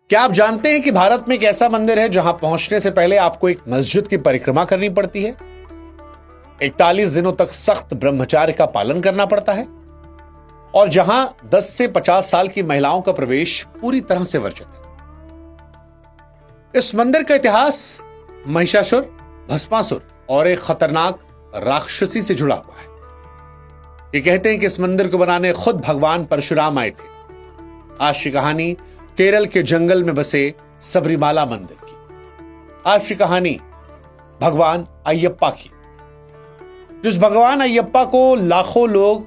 क्या आप जानते हैं कि भारत में एक ऐसा मंदिर है जहां पहुंचने से पहले आपको एक मस्जिद की परिक्रमा करनी पड़ती है, 41 दिनों तक सख्त ब्रह्मचार्य का पालन करना पड़ता है और जहां 10 से 50 साल की महिलाओं का प्रवेश पूरी तरह से वर्जित है। इस मंदिर का इतिहास महिषासुर, भस्मासुर और एक खतरनाक राक्षसी से जुड़ा हुआ है। ये कहते हैं कि इस मंदिर को बनाने खुद भगवान परशुराम आए थे। आज की कहानी केरल के जंगल में बसे सबरीमाला मंदिर की। आज की कहानी भगवान अयप्पा की। जिस भगवान अयप्पा को लाखों लोग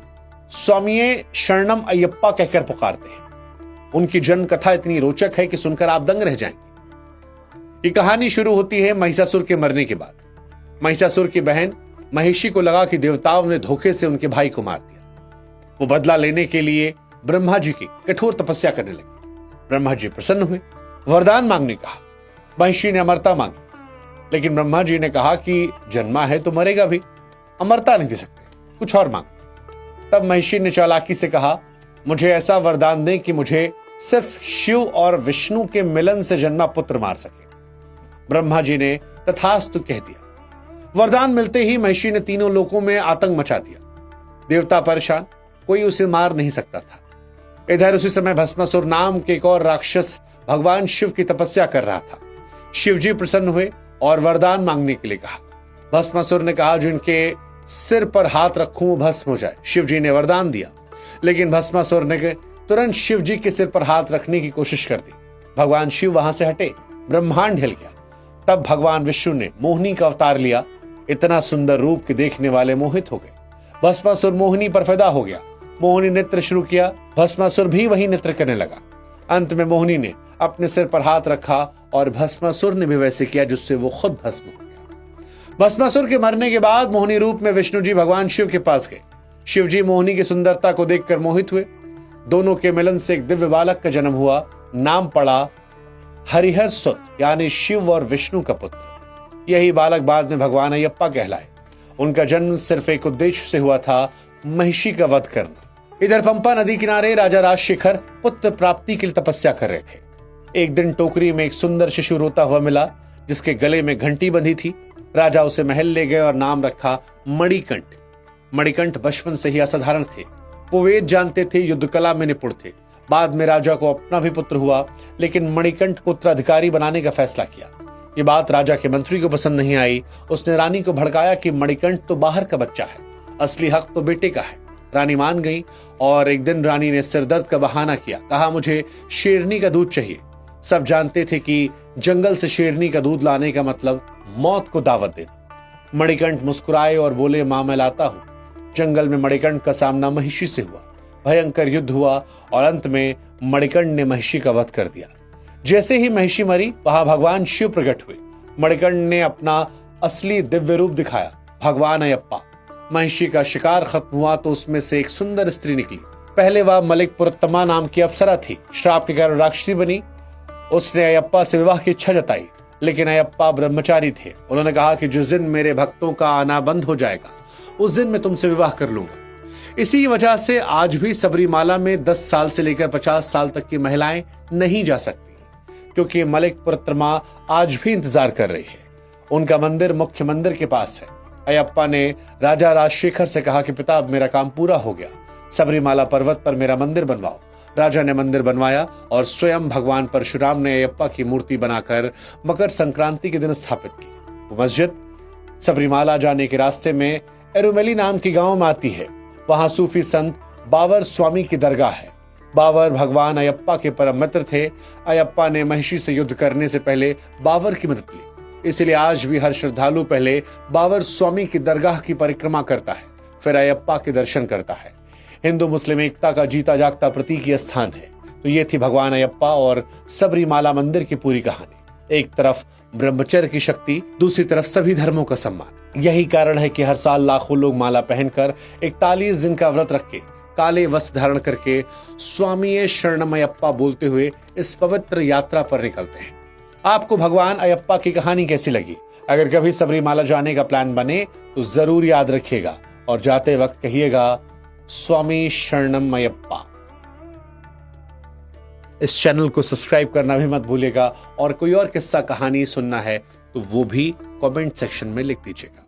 स्वामीये शरणम अयप्पा कहकर पुकारते हैं, उनकी जन्म कथा इतनी रोचक है कि सुनकर आप दंग रह जाएंगे। ये कहानी शुरू होती है महिषासुर के मरने के बाद। महिषासुर की बहन महिषी को लगा कि देवताओं ने धोखे से उनके भाई को मार दिया। वो बदला लेने के लिए ब्रह्मा जी की कठोर तपस्या करने लगी। ब्रह्मा जी प्रसन्न हुए, वरदान मांगने कहा। महिषी ने अमरता मांगी, लेकिन ब्रह्मा जी ने कहा कि जन्मा है तो मरेगा भी, अमरता नहीं दे सकते, कुछ और मांग। तब महिषी ने चालाकी से कहा, मुझे ऐसा वरदान दें कि मुझे सिर्फ शिव और विष्णु के मिलन से जन्मा पुत्र मार सके। ब्रह्मा जी ने तथास्तु कह दिया। वरदान मिलते ही महिषी ने तीनों लोकों में आतंक मचा दिया। देवता परेशान, कोई उसे मार नहीं सकता था। इधर उसी समय भस्मासुर नाम के एक और राक्षस भगवान शिव की तपस्या कर रहा था। शिव जी प्रसन्न हुए और वरदान मांगने के लिए कहा। भस्मासुर ने कहा, जो इनके सिर पर हाथ रखूं वो भस्म हो जाए। शिव जी ने वरदान दिया, लेकिन भस्मासुर ने तुरंत शिव जी के सिर पर हाथ रखने की कोशिश कर दी। भगवान शिव वहां से हटे, ब्रह्मांड हिल गया। तब भगवान विष्णु ने मोहिनी का अवतार लिया। इतना सुंदर रूप के देखने वाले मोहित हो गए। भस्मासुर मोहिनी पर फिदा हो गया। मोहिनी नृत्य शुरू किया, भस्मासुर भी वही नृत्य करने लगा। अंत में मोहिनी ने अपने सिर पर हाथ रखा और भस्मासुर ने भी वैसे किया, जिससे वो खुद भस्म हो गया। भस्मासुर के मरने के बाद मोहिनी रूप में विष्णु जी भगवान शिव के पास गए। शिव जी मोहिनी की सुंदरता को देखकर मोहित हुए। दोनों के मिलन से एक दिव्य बालक का जन्म हुआ। नाम पड़ा हरिहर सुत, यानी शिव और विष्णु का पुत्र। यही बालक बाद में भगवान अयप्पा कहलाए। उनका जन्म सिर्फ एक उद्देश्य से हुआ था, महिषी का वध करना। इधर पंपा नदी किनारे राजा राजशेखर पुत्र प्राप्ति के लिए तपस्या कर रहे थे। एक दिन टोकरी में एक सुंदर शिशु रोता हुआ मिला, जिसके गले में घंटी बंधी थी। राजा उसे महल ले गए और नाम रखा मणिकंठ। मणिकंठ बचपन से ही असाधारण थे। वो वेद जानते थे, युद्ध कला में निपुण थे। बाद में राजा को अपना भी पुत्र हुआ, लेकिन मणिकंठ को उत्तराधिकारी बनाने का फैसला किया। ये बात राजा के मंत्री को पसंद नहीं आई। उसने रानी को भड़काया कि मणिकंठ तो बाहर का बच्चा है, असली हक तो बेटे का है। रानी मान गई और एक दिन रानी ने सिरदर्द का बहाना किया। कहा, मुझे शेरनी का दूध चाहिए। सब जानते थे कि जंगल से शेरनी का दूध लाने का मतलब मौत को दावत देना। मणिकंठ मुस्कुराए और बोले, मां मैं लाता हूं। जंगल में मणिकंठ का सामना महिषी से हुआ। भयंकर युद्ध हुआ और अंत में मणिकंठ ने महिषी का वध कर दिया। जैसे ही महिषी मरी, वहां भगवान शिव प्रकट हुए। मणिकंठ ने अपना असली दिव्य रूप दिखाया, भगवान अयप्पा। महिषी का शिकार खत्म हुआ तो उसमें से एक सुंदर स्त्री निकली। पहले वह मलिक पुरुत्तमा नाम की अप्सरा थी। श्राप के कारण राक्षसी बनी। उसने अयप्पा से विवाह की इच्छा जताई, लेकिन अयप्पा ब्रह्मचारी थे। उन्होंने कहा कि जिस दिन मेरे भक्तों का आना बंद हो जाएगा, उस दिन मैं तुमसे विवाह कर लूंगा। इसी वजह से आज भी सबरीमाला में 10 साल से लेकर 50 साल तक की महिलाएं नहीं जा सकती, क्योंकि मलिक पुरुत्तमा आज भी इंतजार कर रही है। उनका मंदिर मुख्य मंदिर के पास है। अयप्पा ने राजा राजशेखर से कहा कि पिता, अब मेरा काम पूरा हो गया, सबरीमाला पर्वत पर मेरा मंदिर बनवाओ। राजा ने मंदिर बनवाया और स्वयं भगवान परशुराम ने अयप्पा की मूर्ति बनाकर मकर संक्रांति के दिन स्थापित की। वो मस्जिद सबरीमाला जाने के रास्ते में एरुमेली नाम की गांव में आती है। वहां सूफी संत बावर स्वामी की दरगाह है। बावर भगवान अयप्पा के परम मित्र थे। अयप्पा ने महिषी से युद्ध करने से पहले बावर की मदद ली। इसलिए आज भी हर श्रद्धालु पहले बावर स्वामी की दरगाह की परिक्रमा करता है, फिर अयप्पा के दर्शन करता है। हिंदू मुस्लिम एकता का जीता जागता प्रतीक यह स्थान है। तो ये थी भगवान अयप्पा और सबरीमाला मंदिर की पूरी कहानी। एक तरफ ब्रह्मचर्य की शक्ति, दूसरी तरफ सभी धर्मों का सम्मान। यही कारण है कि हर साल लाखों लोग माला पहनकर 41 दिन का व्रत रख के, काले वस्त्र धारण करके स्वामीये शरणम अयप्पा बोलते हुए इस पवित्र यात्रा पर निकलते हैं। आपको भगवान अयप्पा की कहानी कैसी लगी? अगर कभी सबरीमाला जाने का प्लान बने तो जरूर याद रखिएगा और जाते वक्त कहिएगा, स्वामी शरणम अयप्पा। इस चैनल को सब्सक्राइब करना भी मत भूलिएगा और कोई और किस्सा कहानी सुनना है तो वो भी कमेंट सेक्शन में लिख दीजिएगा।